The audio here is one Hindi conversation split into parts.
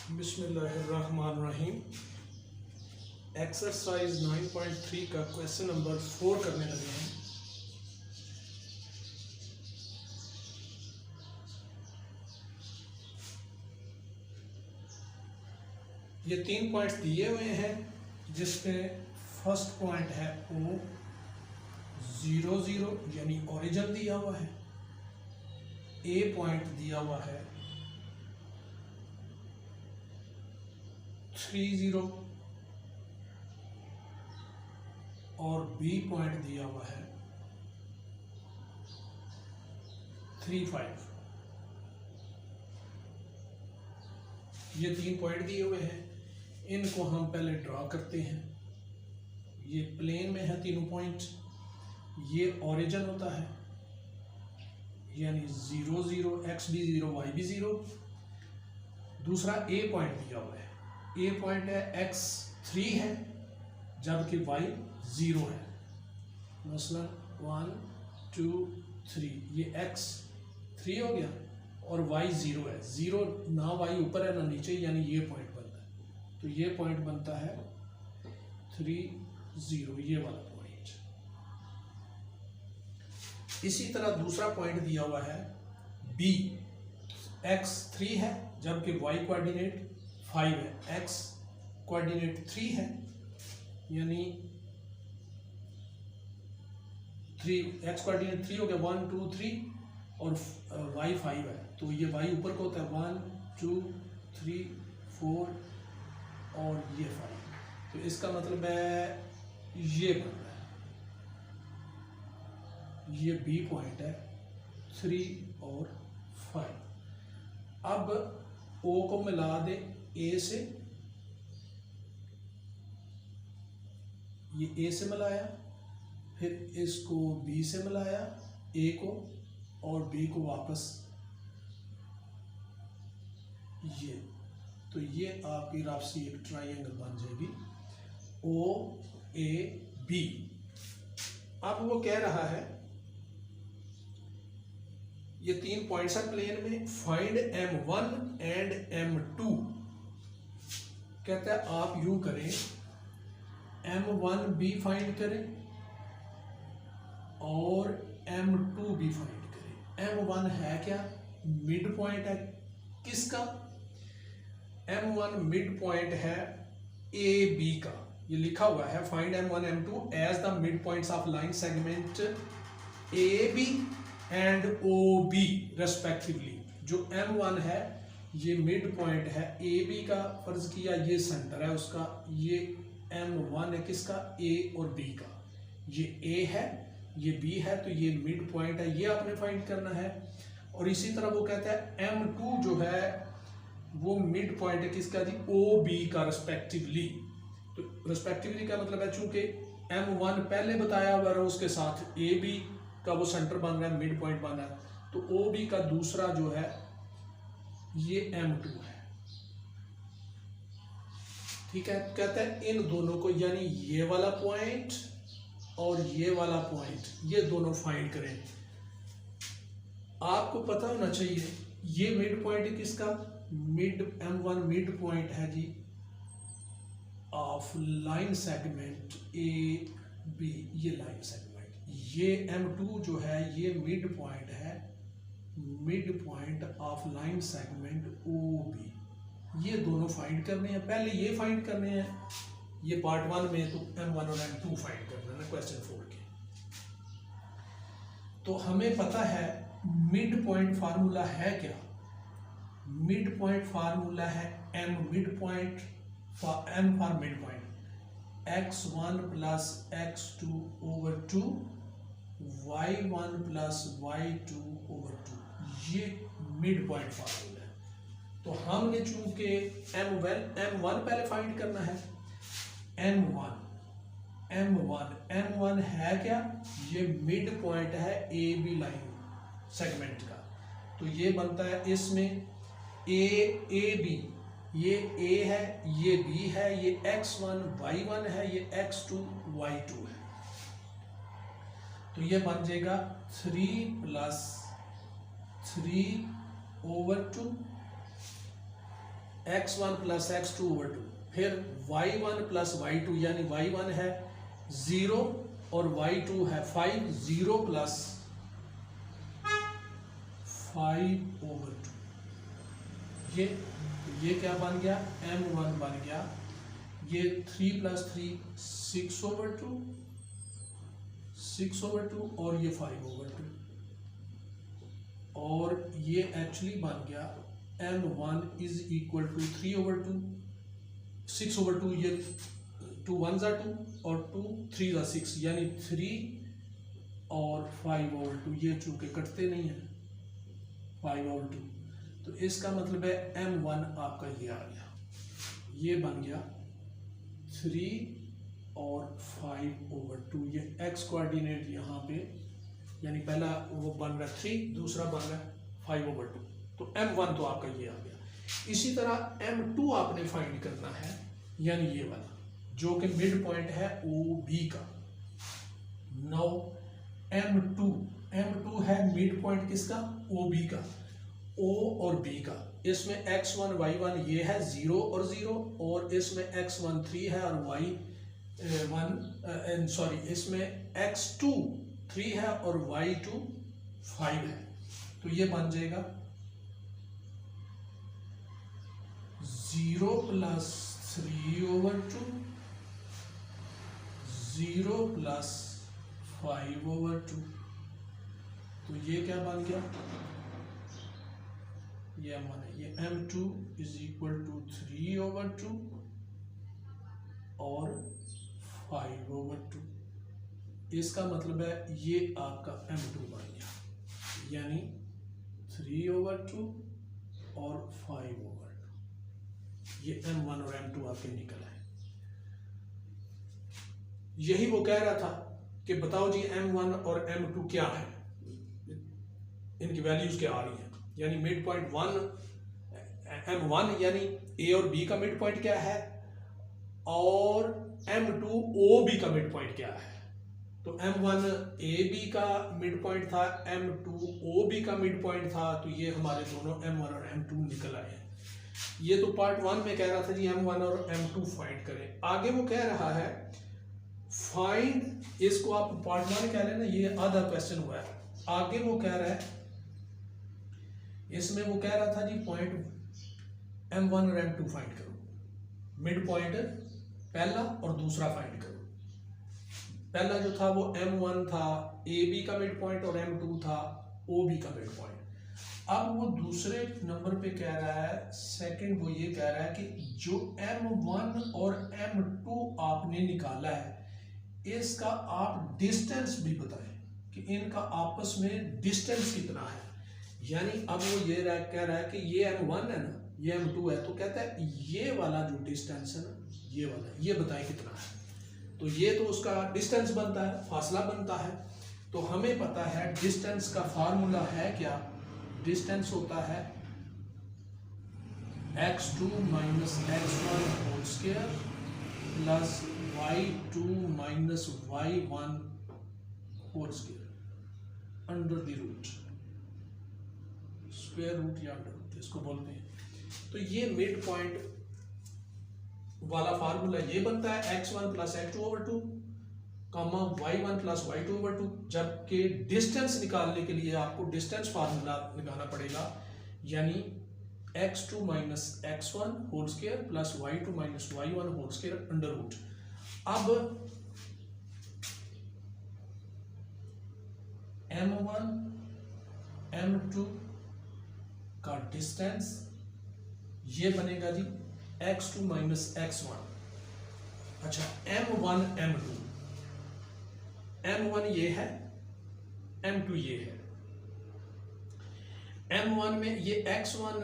बिस्मिल्लाहिर्रहमानिर्रहीम। एक्सरसाइज 9.3 का क्वेश्चन नंबर 4 करने लगे हैं। ये 3 पॉइंट्स दिए हुए हैं, जिसमें फर्स्ट पॉइंट है O 0 0 यानी ओरिजिन दिया हुआ है। A पॉइंट दिया हुआ है 3 0 और B पॉइंट दिया हुआ है 3 5। ये 3 पॉइंट दिए हुए हैं, इनको हम पहले ड्रॉ करते हैं। ये प्लेन में है तीनों पॉइंट, ये ओरिजिन होता है यानी 0 0 x भी 0 y भी 0। दूसरा A पॉइंट दिया हुआ है, A पॉइंट है x 3 है जबकि y 0 है। मसलन 1 2 3, ये x 3 हो गया और y 0 है। 0 ना y ऊपर है ना नीचे, यानी ये पॉइंट बनता है। तो ये पॉइंट बनता है 3 0, ये वाला पॉइंट। इसी तरह दूसरा पॉइंट दिया हुआ है B, x 3 है जबकि y कोऑर्डिनेट 5 है, x कोऑर्डिनेट 3 है यानी 3, x कोऑर्डिनेट 3 हो गया 1 2 3 और y 5 है। तो ये y ऊपर को होता है 1 2 3 4 और ये 5। तो इसका मतलब है ये बन रहा है, ये B पॉइंट है 3 और 5। अब O को मिला दे A से, ये A से मिलाया, फिर इसको B से मिलाया A को, और B को वापस ये। तो ये आपकी राफसी एक ट्रायंगल बन जाएगी OAB। अब वो कह रहा है ये 3 पॉइंट्स है प्लेन में, फाइंड M1 एंड M2। कहता है आप यूं करें, M1 भी फाइंड करें और M2 भी फाइंड करें। M1 है क्या? मिड पॉइंट है किसका? M1 मिड पॉइंट है AB का। ये लिखा हुआ है find M1 M2 as the mid points of line segment AB and OB respectively. जो M1 है ये मिड पॉइंट है AB का, फर्ज किया ये सेंटर है उसका। ये M1 है किसका? A और B का। ये A है ये B है, तो ये मिड पॉइंट है, ये आपने फाइंड करना है। और इसी तरह वो कहता है M2 जो है वो मिड पॉइंट है किसका जी? OB का रेस्पेक्टिवली। तो रेस्पेक्टिवली का मतलब है चूंकि M1 पहले बताया हुआ है उसके साथ AB का वो सेंटर बन रहा है, मिड पॉइंट बन रहा है, तो OB का दूसरा जो है ये M2 है। ठीक है, कहते हैं इन दोनों को यानी ये वाला पॉइंट और ये वाला पॉइंट, ये दोनों फाइंड करें। आपको पता होना चाहिए ये मिड पॉइंट है किसका? मिड M1 मिड पॉइंट है जी ऑफ लाइन सेगमेंट AB, ये लाइन सेगमेंट। ये M2 जो है ये मिड पॉइंट है, mid point of line segment OB। ये दोनों फाइंड करने हैं, पहले ये फाइंड करने हैं ये पार्ट 1 में, तो M1 और M2 फाइंड करना है क्वेश्चन 4 के। तो हमें पता है मिड पॉइंट फार्मूला है क्या? मिड पॉइंट फार्मूला है M mid point, M for mid point, x1 plus x2 over 2 y1 plus y2 over 2। ये मिड पॉइंट फार्मूला है। तो हमने चूंकि M1 पहले फाइंड करना है, M1 है क्या? ये मिड पॉइंट है AB लाइन सेगमेंट का। तो ये बनता है इसमें AB, ये A है ये B है, ये x1 y1 है, ये x2 y2 है। तो ये बन जाएगा 3 plus 3 over 2 x1 plus x2 over 2, फिर y1 प्लस y2 यानी y1 है 0 और y2 है 5, 0 प्लस 5 ओवर 2। ये क्या बन गया, m1 बन गया। ये 3 प्लस 3 6 ओवर 2, 6 ओवर 2 और ये 5 ओवर 2, और ये एक्चुअली बन गया m1 is equal to 3 over 2, 6 over 2, ये 2 1 ज़ा 2 और 2 3 ज़ा 6 यानी 3 और 5 ओवर 2, ये चूंकि कटते नहीं हैं 5 ओवर 2, तो इसका मतलब है m1 आपका ये आ गया, ये बन गया 3 और 5 ओवर 2। ये x कोऑर्डिनेट यहाँ पे यानी पहला वो बन रहा है 3, दूसरा बन रहा है 5 ओवर 2, तो m1 तो आपका ये आ गया। इसी तरह m2 आपने फाइंड करना है, यानी ये वाला जो कि मिड पॉइंट है OB का। नाउ m2 है मिड पॉइंट किसका, OB का, O और B का। इसमें x1 y1 ये है 0 और 0, और इसमें x1 3 है और इसमें x2 3 है और y2 5 है, तो ये बन जाएगा 0 प्लस 3 ओवर 2, 0 प्लस 5 ओवर 2, तो ये क्या बन गया, ये m1 है। ये m2 is equal to 3 over 2 और 5 ओवर 2। इसका मतलब है ये आपका m2 बन गया, यानी 3 ओवर 2 और 5 ओवर 2। ये m1 और m2 आपके निकल आए। यही वो कह रहा था कि बताओ जी m1 और m2 क्या है, इनकी वैल्यूज क्या आ रही हैं, यानी मिड पॉइंट m1 यानी a और b का मिड पॉइंट क्या है, और m2 OB का मिड पॉइंट क्या है। तो m1 AB का मिड पॉइंट था, m2 OB का मिड पॉइंट था, तो ये हमारे दोनों m1 और m2 निकल आए हैं। ये तो पार्ट 1 में कह रहा था जी m1 और m2 फाइंड करें। आगे वो कह रहा है फाइंड, इसको आप पार्ट 1 कह लेना, ये आधा क्वेश्चन हुआ है। आगे वो कह रहा है, इसमें वो कह रहा था जी पॉइंट m1 और m2 फाइंड करो, मिड पॉइंट पहला और दूसरा फाइंड करो। पहला जो था वो m1 था AB का मिड पॉइंट और m2 था OB का मिड पॉइंट। अब वो दूसरे नंबर पे कह रहा है, सेकंड वो ये कह रहा है कि जो m1 और m2 आपने निकाला है इसका आप डिस्टेंस भी बताएं कि इनका आपस में डिस्टेंस कितना है। यानी अब वो ये कह रहा है कि ये m1 है ना, ये m2 है, तो कहता है ये वाला जो डिस्टेंस है ना, ये वाला, ये बताएं कितना है। तो ये तो उसका डिस्टेंस बनता है, फासला बनता है। तो हमें पता है डिस्टेंस का फार्मूला है क्या, डिस्टेंस होता है x2 minus x1 whole square plus y2 minus y1 whole square under the root, square root या अंडर रूट इसको बोलते हैं। तो ये मिड पॉइंट वाला फार्मूला ये बनता है x1 प्लस x2 ओवर 2 कामा y1 प्लस y2 ओवर 2, जबकि डिस्टेंस निकालने के लिए आपको डिस्टेंस फार्मूला लगाना पड़ेगा, यानी x2 minus x1 whole square plus y2 minus y1 whole square under root. अब m1 m2 का डिस्टेंस ये बनेगा जी x2 माइनस x1। अच्छा m1 m2, m1 ये है, m2 ये है। m1 में ये x1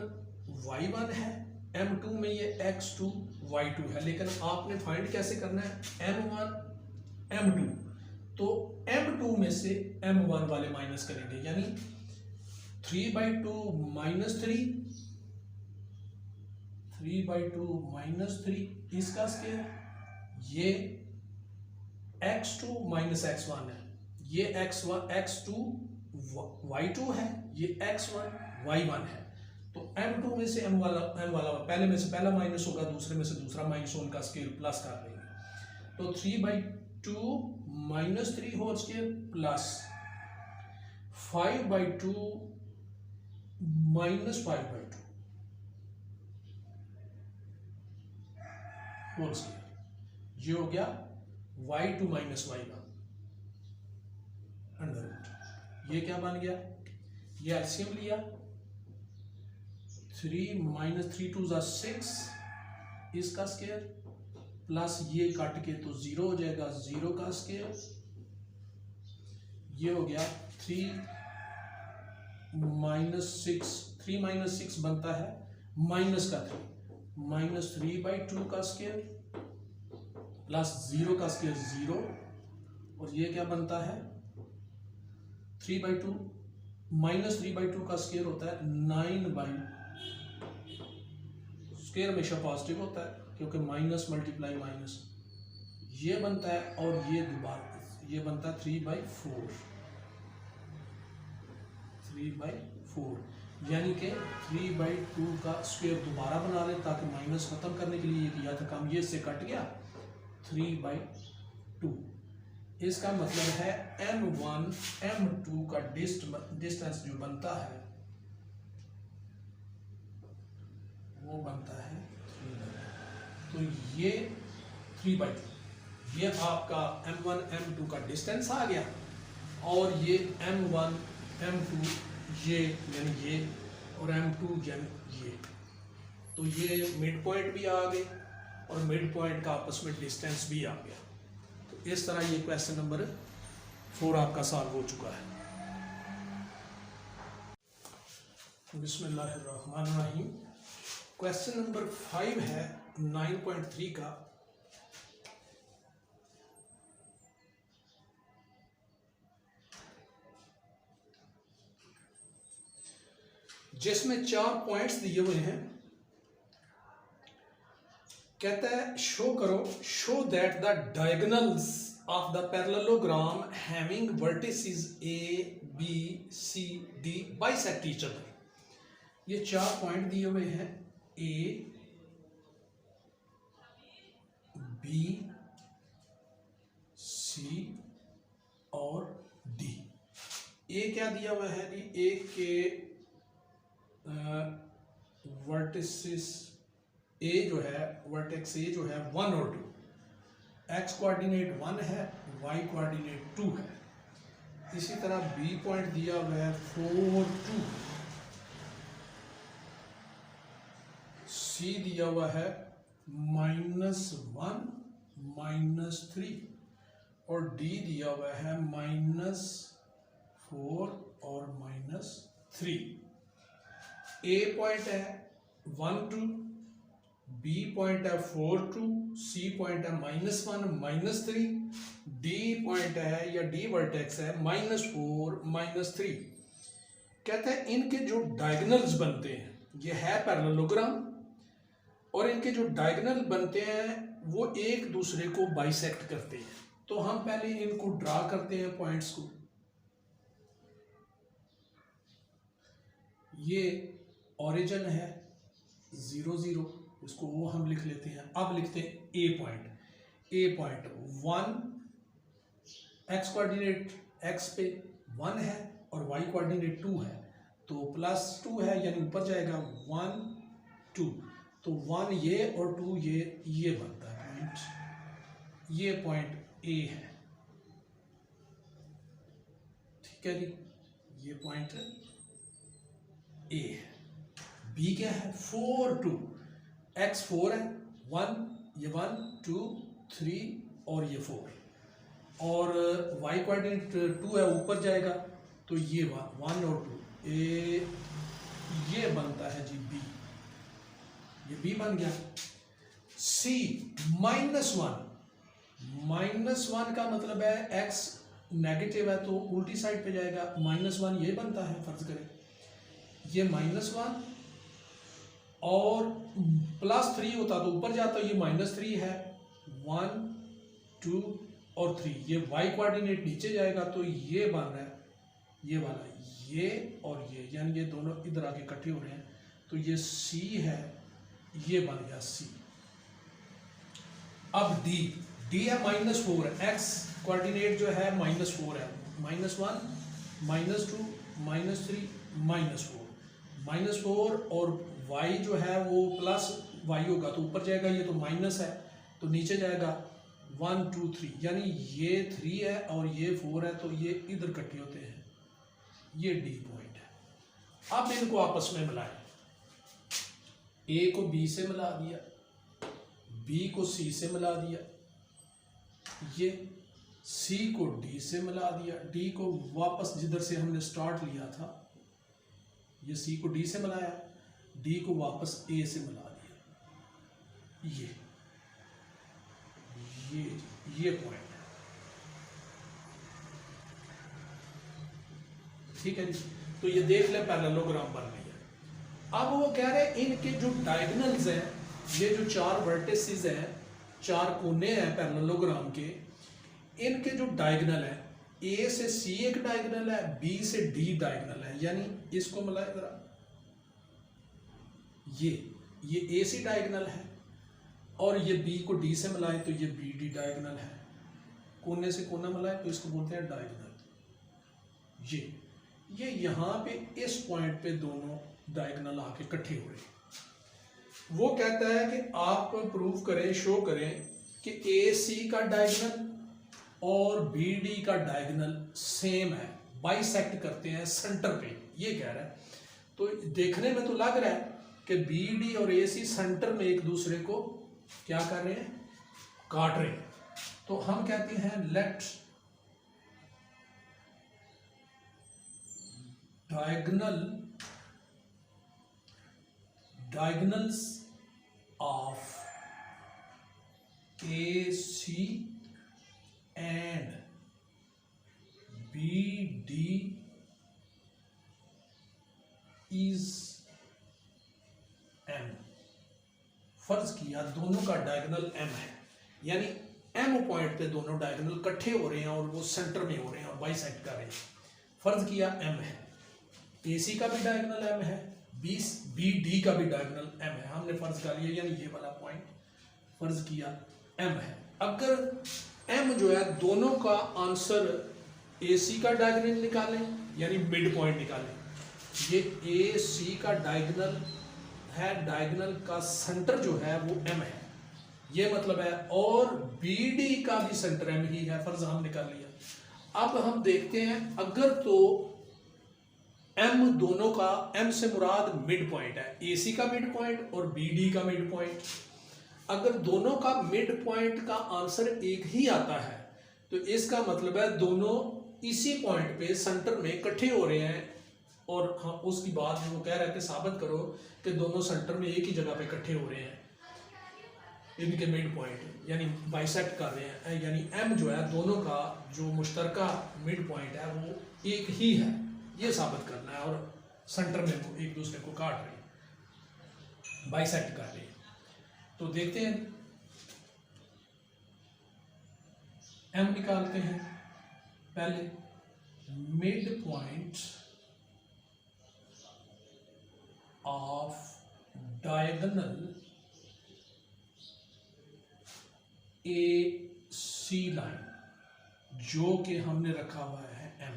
y1 है, m2 में ये x2 y2 है, लेकिन आपने फाइंड कैसे करना है m1 m2, तो m2 में से m1 वाले माइनस करेंगे, यानी 3/2 माइनस 3, 3/2 माइनस 3 इसका स्क्वायर, ये x2 माइनस x1 है, ये x2 y2 है, ये x1 y1 है, तो m2 में से m वाला पहले में से पहला माइनस होगा, दूसरे में से दूसरा माइनस, उनका स्केल प्लस कर लेंगे। तो 3/2 minus 3 whole square plus 5/2 minus 5/2 whole square. ये हो गया y2 minus y1 under root. ये क्या बन गया, ये एलसीएम लिया, 3 माइनस 3 2 6 इसका स्केयर प्लस ये काट के तो 0 हो जाएगा, 0 का स्केयर। ये हो गया 3 माइनस 6 बनता है माइनस का 3 माइनस 3/2 का स्केयर प्लस 0 का स्केयर 0, और ये क्या बनता है 3/2 माइनस 3/2 का स्केयर होता है 9/, स्केयर हमेशा पॉजिटिव होता है क्योंकि माइनस मल्टीप्लाई माइनस, ये बनता है, और ये दोबारा ये बनता है 3/4, यानी कि 3/2 का स्क्वायर दोबारा बना लें ताकि माइनस खत्म करने के लिए ये किया था काम, ये से कट गया 3/2। इसका मतलब है m1 m2 का डिस्टेंस जो बनता है वो बनता है 3/2। तो ये 3/2, ये आपका m1 m2 का डिस्टेंस आ गया, और ये m1 m2 ये यानी ये, और m2 यानी ये, तो ये मिड पॉइंट भी आ गए और मिड पॉइंट का आपस में डिस्टेंस भी आ गया। तो इस तरह ये क्वेश्चन नंबर 4 आपका सॉल्व हो चुका है। बिस्मिल्लाहिर्रहमानिर्रहीम। क्वेश्चन नंबर 5 है 9.3 का। जिसमें 4 पॉइंट्स दिए हुए हैं। कहता है show that the diagonals of the parallelogram having vertices A B C D bisect each other. ये 4 पॉइंट दिए हुए हैं A B C और D। A क्या दिया हुआ है जी, A के वर्टिसेस A जो है, वर्टेक्स A जो है 1 और 2, x कोऑर्डिनेट 1 है, y कोऑर्डिनेट 2 है। इसी तरह B पॉइंट दिया हुआ है 4 2, C दिया हुआ है -1 -3, और D दिया हुआ है -4 और -3। A पॉइंट है 1 2, B पॉइंट है 4 2, C पॉइंट है -1 -3, D पॉइंट है या D वर्टेक्स है -4 -3। कहते हैं इनके जो डायगोनल्स बनते हैं, ये है पैरेललोग्राम, और इनके जो डायगोनल बनते हैं वो एक दूसरे को बाइसेक्ट करते हैं। तो हम पहले इनको ड्रा करते हैं पॉइंट्स को। ये ओरिजिन है 0 0, इसको वो हम लिख लेते हैं। अब लिखते हैं A point 1, x coordinate x पे 1 है और y कोऑर्डिनेट 2 है, तो +2 है यानी ऊपर जाएगा 1 2, तो 1 ये और 2 ये बनता है पॉइंट। ये पॉइंट A है, ठीक है जी, ये पॉइंट A है। B क्या है 4 2, x 4 है, 1 ये 1 2 3 और ये 4, और y कोऑर्डिनेट 2 है, ऊपर जाएगा तो ये 1 और 2, ये बनता है जी B, ये B बन गया। C -1 का मतलब है x नेगेटिव है तो उल्टी साइड पे जाएगा, -1 ये बनता है, फर्ज करें ये -1 और +3 होता तो ऊपर जाता, ये -3 है, 1 2 और 3, ये y कोऑर्डिनेट नीचे जाएगा तो ये बन रहा है ये वाला, ये और ये, यानी ये दोनों इधर आके इकट्ठे हो रहे हैं, तो ये सी है, ये बन गया सी। अब डी है -4, एक्स कोऑर्डिनेट जो है -4 है, -1 -2 -3 -4 और y जो है वो प्लस y होगा तो ऊपर जाएगा, ये तो माइनस है तो नीचे जाएगा 1 2 3, यानी ये 3 है और ये 4 है तो ये इधर इकट्ठे होते हैं, ये डी पॉइंट है। अब इनको आपस में मिलाएं, ए को बी से मिला दिया, बी को सी से मिला दिया, ये सी को डी से मिला दिया, डी को वापस जिधर से हमने स्टार्ट लिया था, ये सी को डी से मिलाया, डी को वापस ए से मिला दिया, ये पॉइंट है, ठीक है जी। तो ये देख ले पैरेललोग्राम बन गया। अब वो कह रहे हैं इनके जो डायगोनल्स हैं, ये जो 4 वर्टिसेस हैं, 4 कोने हैं पैरेललोग्राम के, इनके जो डायगोनल है, ए से सी एक डायगोनल है, बी से डी डायगोनल है, यानी इसको मिलाए जरा, ये ए सी डायगोनल है और ये बी को डी से मिलाए तो ये बी डी डायगोनल है, कोने से कोना मिलाए तो इसको बोलते हैं डायगोनल। ये यहाँ पे इस पॉइंट पे दोनों डायगोनल आके इकट्ठे हो रहे। वो कहता है कि आप प्रूव करें, शो करें कि ए सी का डायगोनल और बी डी का डायगोनल सेम है, बाइसेक्ट करते हैं सेंटर पे, ये कह रहा है। तो देखने में तो लग रहा है कि बी डी और ए सी सेंटर में एक दूसरे को क्या कर रहे हैं, काट रहे हैं। तो हम कहते हैं late diagonals of AC and BD is M। फर्ज किया दोनों का डायगोनल M है, यानी M पॉइंट पे दोनों डायगोनल इकट्ठे हो रहे हैं और वो सेंटर में हो रहे हैं और बाइसेक्ट कर रहे हैं। फर्ज किया M है, AC का भी डायगोनल M है, BD का भी डायगोनल M है, हमने फर्ज कर लिया, यानी ये वाला पॉइंट फर्ज किया M है। अगर M जो है दोनों का आंसर AC का डायगोनल निकालें, यानी मिड पॉइंट निकालें, ये AC का डायगोनल है, डायगोनल का सेंटर जो है वो M है, ये मतलब है, और BD का भी सेंटर M ही है, फर्ज हम निकाल लिया। अब हम देखते हैं अगर तो M दोनों का, M से मुराद मिड पॉइंट है, AC का मिड पॉइंट और BD का मिड पॉइंट, अगर दोनों का मिड पॉइंट का आंसर एक ही आता है तो इसका मतलब है दोनों इसी पॉइंट पे सेंटर में इकट्ठे हो रहे हैं। और हाँ, उसकी बात है, वो कह रहा है कि साबित करो कि दोनों सेंटर में एक ही जगह पे इकट्ठे हो रहे हैं, इनके मिड पॉइंट यानी बाइसेक्ट कर रहे हैं, यानी M जो है दोनों का जो मुश्तरका मिड पॉइंट है वो एक ही है, ये साबित करना है, और सेंटर में वो एक दूसरे को काट रहे हैं, बाइसेक्ट कर रहे हैं। तो देखते हैं, M निकालते हैं। पहले mid point of diagonal AC line, जो कि हमने रखा हुआ है M,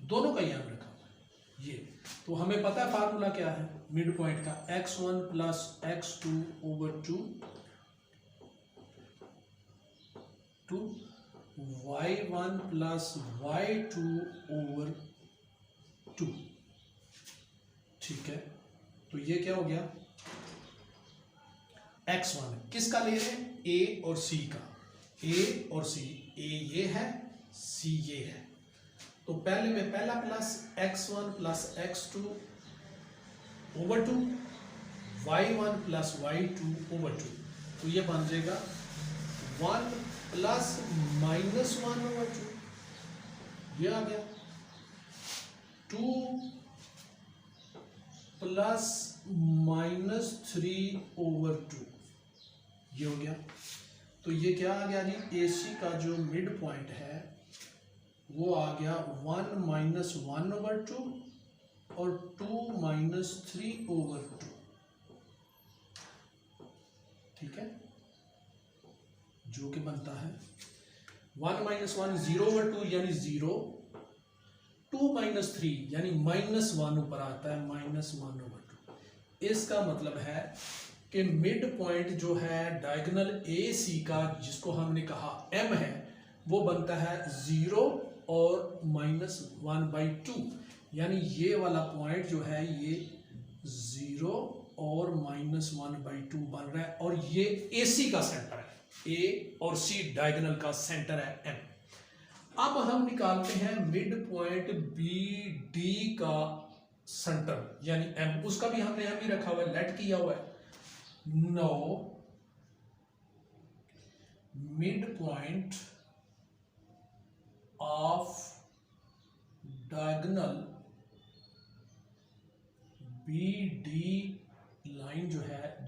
दोनों का यहाँ रखा हुआ है ये। तो हमें पता है फार्मूला क्या है मिड पॉइंट का, x1 plus x2 over 2 y1 plus y2 over 2, ठीक है। तो ये क्या हो गया, x1 किसका ले रहे हैं, A और C का, A और C, A ये है, C ये है। तो पहले में पहला plus x1 plus x2 over 2, y1 plus y2 over 2, तो ये बन जाएगा 1 प्लस -1 ओवर 2, ये आ गया, 2 प्लस -3 ओवर 2, ये हो गया। तो ये क्या आ गया जी, AC का जो मिड पॉइंट है वो आ गया 1 - 1 ओवर 2 और 2 - 3 ओवर 2। ठीक है, जो कि बनता है 1 - 1 0/2 यानी 0, 2 - 3 यानी -1 ऊपर आता है, -1/2। इसका मतलब है कि मिड पॉइंट जो है डायगोनल ए सी का, जिसको हमने कहा m है, वो बनता है 0 और -1/2, यानी ये वाला पॉइंट जो है ये 0 और -1/2 बन रहा है, और ये ए सी का सेंटर है, ए और सी डायगोनल का सेंटर है m। अब हम निकालते हैं मिड पॉइंट बी डी का सेंटर यानी m, उसका भी हमने m ही रखा हुआ है, लेट किया हुआ है। No mid point of diagonal B D line जो है,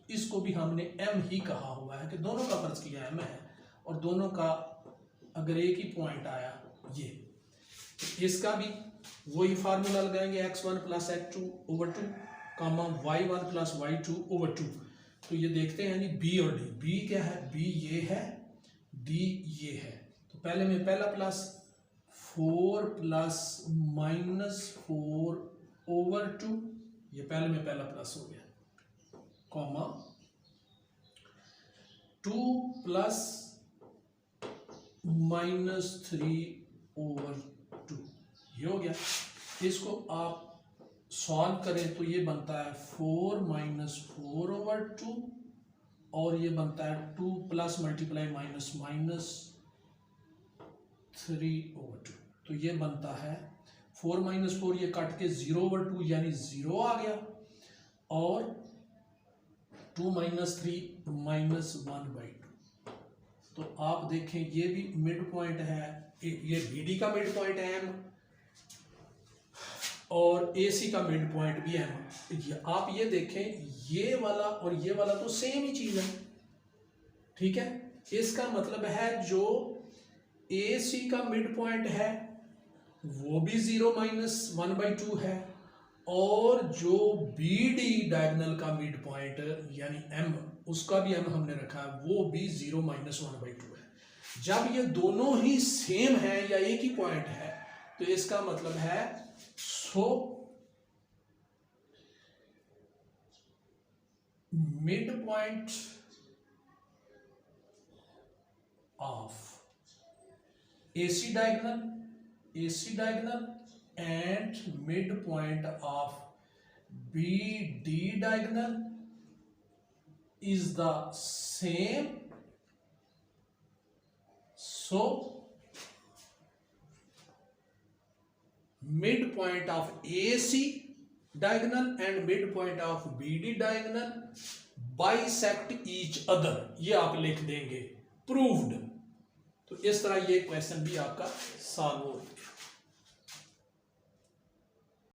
इसको भी हमने m ही कहा हुआ है कि दोनों का फर्ज किया m है, और दोनों का अगर एक ही पॉइंट आया ये, इसका भी वही फार्मूला लगाएंगे, x1 + x2/2 कामा y1 + y2/2। तो ये देखते हैं नहीं b और d, b क्या है, b ये है, d ये है। तो पहले में पहला प्लस 4 ± 4/2, ये पहले में पहला प्लस हो गया, कॉमा 2 + -3/2, ये हो गया। इसको आप सॉल्व करें तो ये बनता है 4 - 4/2, और ये बनता है 2 + × -3/2, तो ये बनता है 4 - 4, ये कट के 0/2 यानी 0 आ गया, और 2 - 3 -1/2। तो आप देखें ये भी मिड पॉइंट है, ये बीडी का मिड पॉइंट है m, और एसी का मिड पॉइंट भी m। आप ये देखें ये वाला और ये वाला तो सेम ही चीज है, ठीक है। इसका मतलब है जो एसी का मिड पॉइंट है वो भी 0 - 1/2 है, और जो बीडी डायगोनल का मिड पॉइंट यानी m, उसका भी m हमने रखा है, वो भी 0 - 1/2 है। जब ये दोनों ही सेम है या एक ही पॉइंट है, तो इसका मतलब है mid point of AC diagonal and midpoint of BD diagonal is the same. So midpoint of AC diagonal and midpoint of BD diagonal bisect each other, ये आप लिख देंगे, proved। तो इस तरह ये क्वेश्चन भी आपका सॉल्व हो गया।